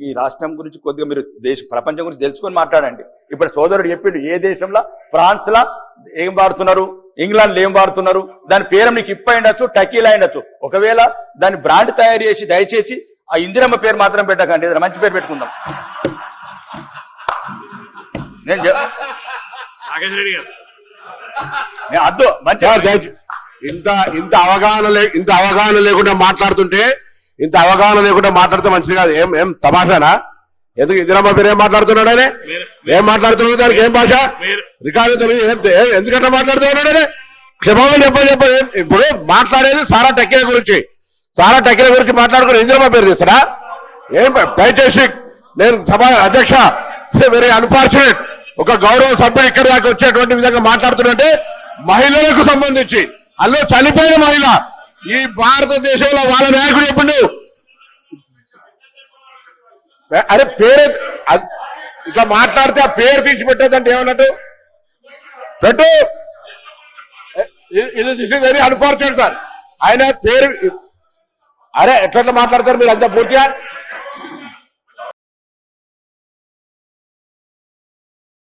ఈ రాష్ట్రం గురించి కొద్దిగా మీరు ప్రపంచం గురించి తెలుసుకొని మాట్లాడండి. ఇప్పుడు సోదరుడు చెప్పిండు ఏ దేశంలో, ఫ్రాన్స్ లా ఏం వాడుతున్నారు, ఇంగ్లాండ్ ఏం వాడుతున్నారు, దాని పేరు నీకు ఇప్ప అయిండొచ్చు, టకీలా అయిండొచ్చు. ఒకవేళ దాని బ్రాండ్ తయారు చేసి దయచేసి ఆ ఇందిరమ్మ పేరు మాత్రం పెట్టకండి, ఏదైనా మంచి పేరు పెట్టుకుందాం. నేను అద్దు మంచి ఇంత అవగాహన లేకుండా మాట్లాడుతుంటే మంచిది కాదు. ఏం తమాషానా? ఎందుకు ఇందిరమ్మ పేరు ఏం మాట్లాడుతున్నాడు ఆయన? ఏం మాట్లాడుతున్నాడు? దానికి ఏం భాష రికార్డు ఎందుకంటే మాట్లాడుతున్నాడు? క్షమాపణ చెప్పండి. ఇప్పుడు మాట్లాడేది సారా టెక్కే గురించి మాట్లాడుకుని ఇందిరమ్మ పేరు తీస్తాడా? ఏం దయచేసి నేను సభ అధ్యక్ష, వెరీ అన్ఫార్చునేట్, ఒక గౌరవ సభ్యుడు ఇక్కడి దాకా వచ్చేటువంటి విధంగా మాట్లాడుతుంటే మహిళలకు సంబంధించి అల్లో చనిపోయిన మహిళ ఈ భారతదేశంలో వాళ్ళ నాయకుడు చెప్పిండు. అరే పేరు ఇట్లా మాట్లాడితే ఆ పేరు తీసి పెట్టేదంటే ఏమన్నట్టు? పెట్టు. This is very unfortunate sir. ఆయన పేరు అరే ఎట్లా మాట్లాడతారు మీరు అంతా పూర్తిగా?